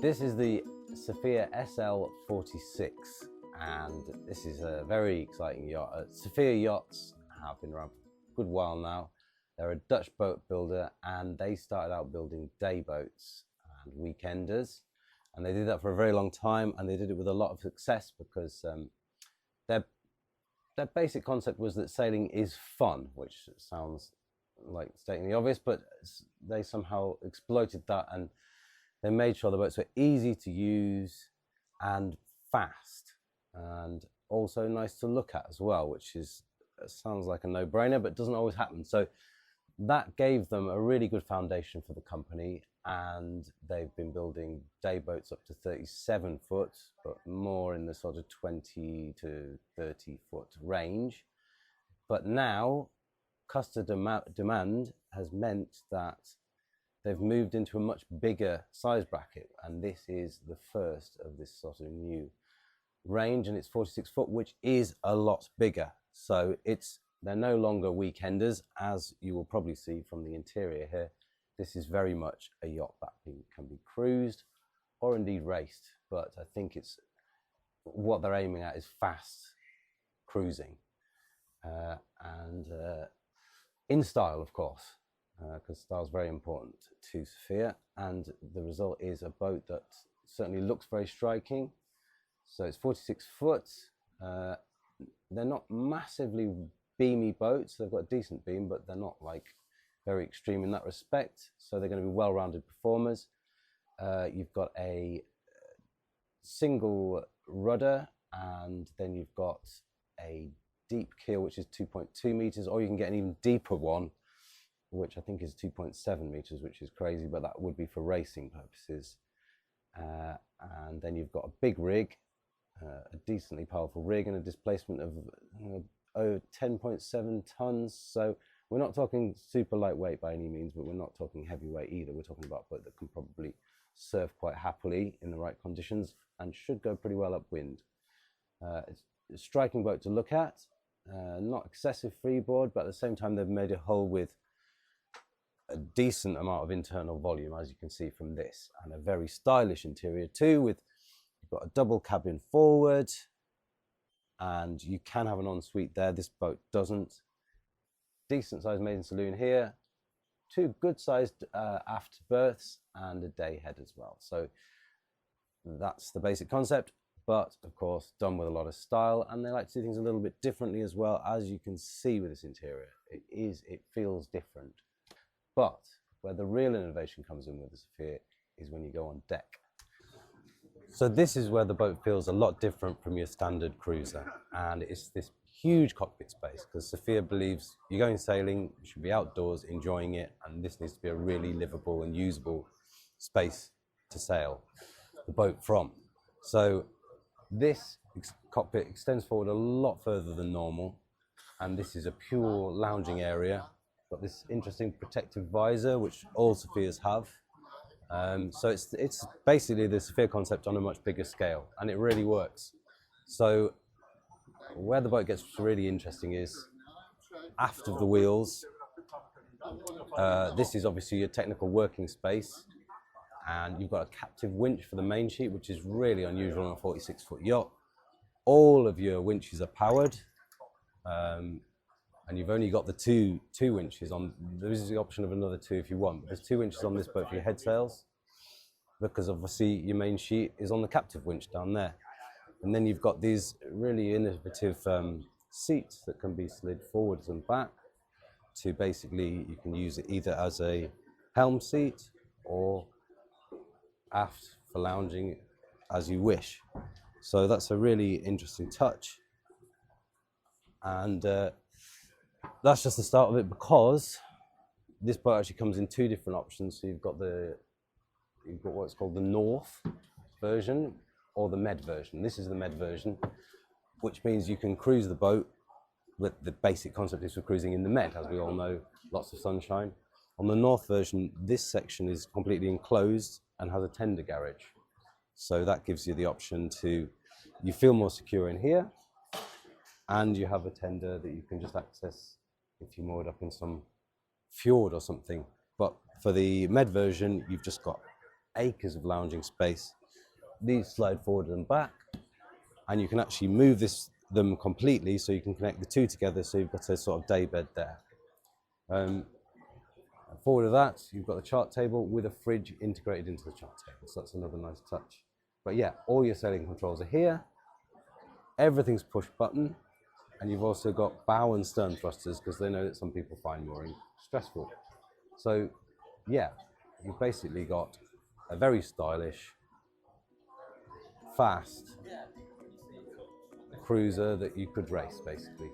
This is the Saffier SL46, and this is a very exciting yacht. Saffier yachts have been around for a good while now. They're a Dutch boat builder, and they started out building day boats and weekenders, and they did that for a very long time, and they did it with a lot of success because their basic concept was that sailing is fun, which sounds like stating the obvious, but they somehow exploited that, and they made sure the boats were easy to use and fast, and also nice to look at as well, which sounds like a no-brainer, but doesn't always happen. So that gave them a really good foundation for the company, and they've been building day boats up to 37 foot, but more in the sort of 20 to 30 foot range. But now customer demand has meant that they've moved into a much bigger size bracket, and this is the first of this sort of new range, and it's 46 foot, which is a lot bigger. So they're no longer weekenders, as you will probably see from the interior here. This is very much a yacht that can be cruised or indeed raced, but I think what they're aiming at is fast cruising and in style, of course, because style is very important to Saffier, and the result is a boat that certainly looks very striking. So it's 46 foot. They're not massively beamy boats. They've got a decent beam, but they're not like very extreme in that respect. So they're going to be well-rounded performers. You've got a single rudder, and then you've got a deep keel, which is 2.2 meters, or you can get an even deeper one, which I think is 2.7 meters, which is crazy, but that would be for racing purposes. And then you've got a big rig, a decently powerful rig, and a displacement of 10.7 tons. So we're not talking super lightweight by any means, but we're not talking heavyweight either. We're talking about a boat that can probably surf quite happily in the right conditions and should go pretty well upwind. It's a striking boat to look at, not excessive freeboard, but at the same time they've made a hull with a decent amount of internal volume, as you can see from this, and a very stylish interior too. You've got a double cabin forward, and you can have an ensuite there. This boat doesn't. Decent sized maiden saloon here, two good sized aft berths, and a day head as well. So that's the basic concept, but of course done with a lot of style, and they like to do things a little bit differently as well, as you can see with this interior. It feels different. But where the real innovation comes in with the Saffier is when you go on deck. So this is where the boat feels a lot different from your standard cruiser, and it's this huge cockpit space, because Saffier believes you're going sailing, you should be outdoors enjoying it, and this needs to be a really livable and usable space to sail the boat from. So this cockpit extends forward a lot further than normal, and this is a pure lounging area. Got this interesting protective visor, which all Saffiers have. So it's basically the Saffier concept on a much bigger scale, and it really works. So where the boat gets really interesting is aft of the wheels. This is obviously your technical working space, and you've got a captive winch for the main sheet, which is really unusual on a 46-foot yacht. All of your winches are powered. And you've only got the two winches on. There is the option of another two if you want, but there's 2 winches on this boat for your head sails, because obviously your main sheet is on the captive winch down there. And then you've got these really innovative seats that can be slid forwards and back to basically, you can use it either as a helm seat or aft for lounging as you wish. So that's a really interesting touch. And that's just the start of it, because this boat actually comes in 2 different options. So you've got what's called the North version or the Med version. This is the Med version, which means you can cruise the boat. But the basic concept is for cruising in the Med, as we all know, lots of sunshine. On the North version, this section is completely enclosed and has a tender garage. So that gives you the option you feel more secure in here, and you have a tender that you can just access if you're moored up in some fjord or something. But for the Med version, you've just got acres of lounging space. These slide forward and back, and you can actually move them completely, so you can connect the two together, so you've got a sort of day bed there. Forward of that, you've got the chart table with a fridge integrated into the chart table, so that's another nice touch. But yeah, all your sailing controls are here. Everything's push button, and you've also got bow and stern thrusters, because they know that some people find mooring stressful. So yeah, you've basically got a very stylish, fast cruiser that you could race, basically.